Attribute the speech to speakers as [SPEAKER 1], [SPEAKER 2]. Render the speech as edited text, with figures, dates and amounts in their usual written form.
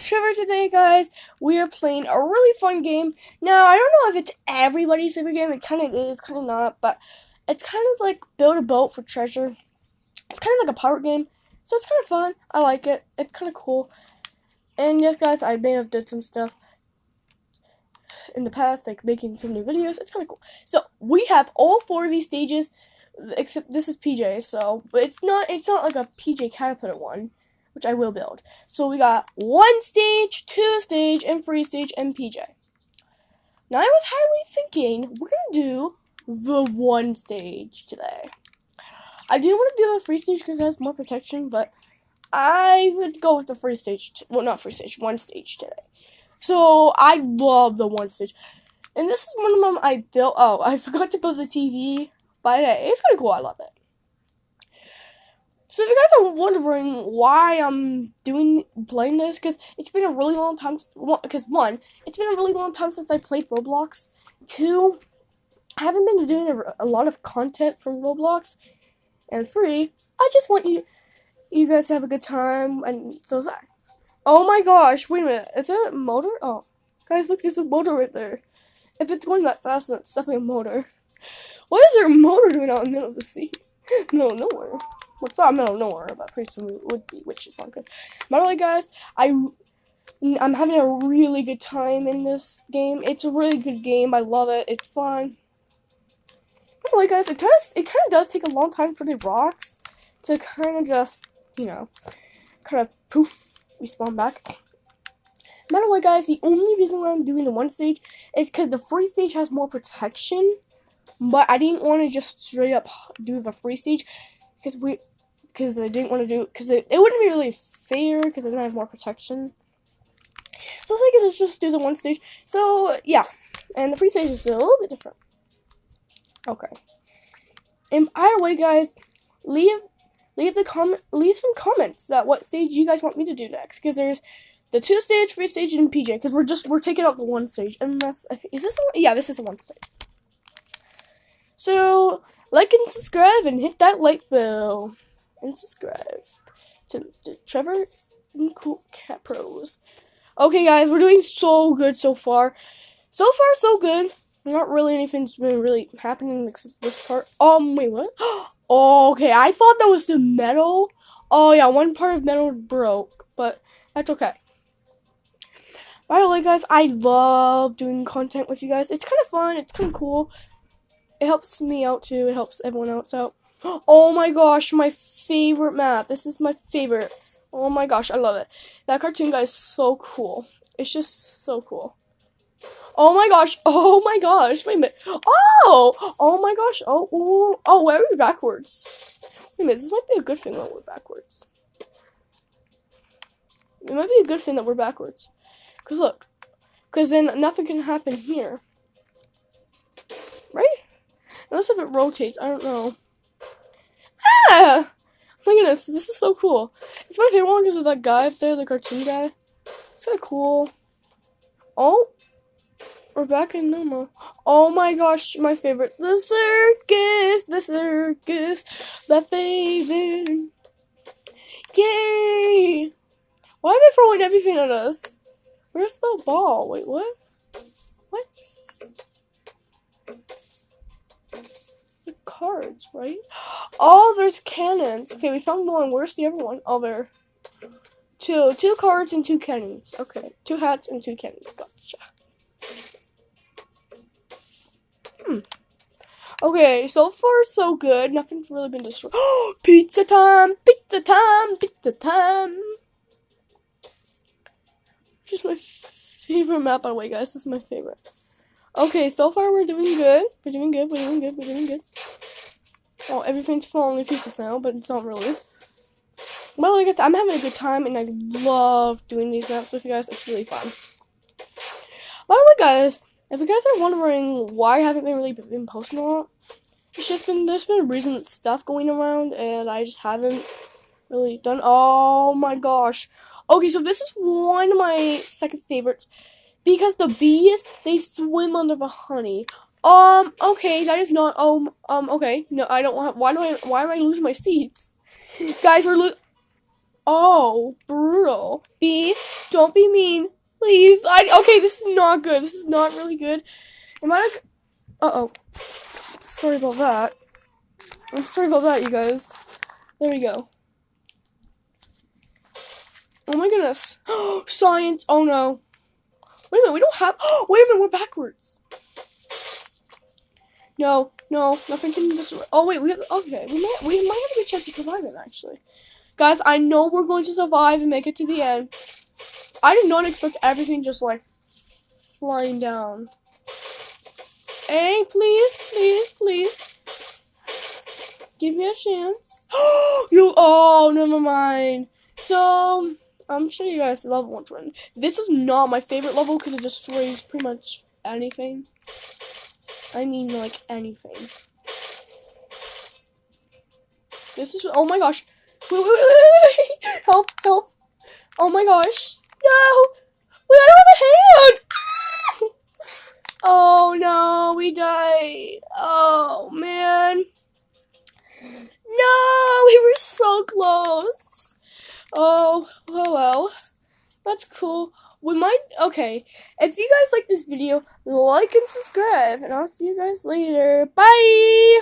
[SPEAKER 1] it's Trevor today, guys. We are playing a really fun game. Now, I don't know if it's everybody's favorite game. It kind of is, kind of not, but it's kind of like build a boat for treasure. It's kind of like a pirate game, so it's kind of fun. I like it. It's kind of cool. And yes, guys, I may have did some stuff in the past, like making some new videos. It's kind of cool. So we have all 4 of these stages, except this is PJ. So, but it's not like a PJ Caterpillar one, which I will build. So we got 1 stage, 2 stage, and 3 stage, and PJ. Now I was highly thinking we're gonna do the 1 stage today. I do want to do a 3 stage because it has more protection, but I would go with the 3 stage. Well, not 3 stage, 1 stage today. So I love the 1 stage, and this is one of them I built. Oh, I forgot to build the TV, but it's kind of cool. I love it. So if you guys are wondering why I'm playing this, because it's been a really long time. Because 1, it's been a really long time since I played Roblox. 2, I haven't been doing a lot of content from Roblox. And 3, I just want you guys to have a good time, and so is I. Oh my gosh! Wait a minute, is that a motor? Oh, guys, look, there's a motor right there. If it's going that fast, then it's definitely a motor. What is there a motor doing out in the middle of the sea? Middle of nowhere. Well, it's not middle of nowhere, but pretty soon it would be, which is not good. By the way, guys, I'm having a really good time in this game. It's a really good game. I love it. It's fun. By the way, guys, it kind of does take a long time for the rocks to kind of just, kind of poof, respawn back. By the way, guys, the only reason why I'm doing the 1 stage is because the 3 stage has more protection. But I didn't want to just straight up do the 3 stage because I didn't want to do because it wouldn't be really fair because it doesn't have more protection. So I was like, let's just do the 1 stage. So yeah, and the 3 stage is a little bit different. Okay. And either way, guys, leave some comments that what stage you guys want me to do next. Because there's the 2 stage, 3 stage, and PJ. Because we're taking out the 1 stage. And is this yeah, this is a 1 stage. So, like and subscribe and hit that like bell. And subscribe to Trevor and Cool Cat Pros. Okay, guys, we're doing so good so far. So far, so good. Not really anything's been really happening except this part. Wait, what? Oh, okay, I thought that was the metal. Oh, yeah, one part of metal broke, but that's okay. By the way, guys, I love doing content with you guys. It's kind of fun. It's kind of cool. It helps me out, too. It helps everyone else out. Oh, my gosh, my favorite map. This is my favorite. Oh, my gosh, I love it. That cartoon guy is so cool. It's just so cool. Oh my gosh! Oh my gosh! Wait a minute! Oh my gosh! Oh! Why are we backwards? Wait a minute! This might be a good thing that we're backwards. It might be a good thing that we're backwards. Cause look, cause then nothing can happen here, right? Unless if it rotates, I don't know. Ah! Look at this! This is so cool. It's my favorite one because of that guy up there, the cartoon guy. It's kind of cool. Oh. We're back in normal. Oh my gosh, my favorite. The circus, my favorite. Yay! Why are they throwing everything at us? Where's the ball? Wait, what? What? It's the cards, right? Oh, there's cannons. Okay, we found one. Where's the other one? Oh, there. 2 cards and 2 cannons. Okay, 2 hats and 2 cannons. Gotcha. Okay, so far so good. Nothing's really been destroyed. Oh, pizza time! Pizza time! Pizza time! Just my favorite map, by the way, guys. This is my favorite. Okay, so far we're doing good. We're doing good. Oh, everything's falling to pieces now, but it's not really. Well, like I said, I'm having a good time, and I love doing these maps with you guys. It's really fun. By the way, guys, if you guys are wondering why I haven't really been posting a lot, it's just there's been recent stuff going around, and I just haven't really done. Oh my gosh. Okay, so this is one of my second favorites because the bees, they swim under the honey. Okay, that is not. Okay, no, I don't want. Why am I losing my seats, guys? Oh, brutal. B, don't be mean. Please. Okay, this is not good. This is not really good. Am I... Uh-oh. Sorry about that. I'm sorry about that, you guys. There we go. Oh my goodness. Science. Oh no. Wait a minute, we don't have... wait a minute, we're backwards. No, nothing can destroy... Oh wait, we have... Okay, we might have a good chance to survive it, actually. Guys, I know we're going to survive and make it to the end. I did not expect everything just, like, flying down. Hey, please. Give me a chance. Oh, never mind. So, I'm sure you guys level 120. This is not my favorite level because it destroys pretty much anything. I mean, like, anything. This is... Oh my gosh. Wait. Help. Oh my gosh. No. We don't have a hand. Oh no, we died. Oh man. No, we were so close. Oh well. That's cool. We might... Okay. If you guys like this video, like and subscribe. And I'll see you guys later. Bye!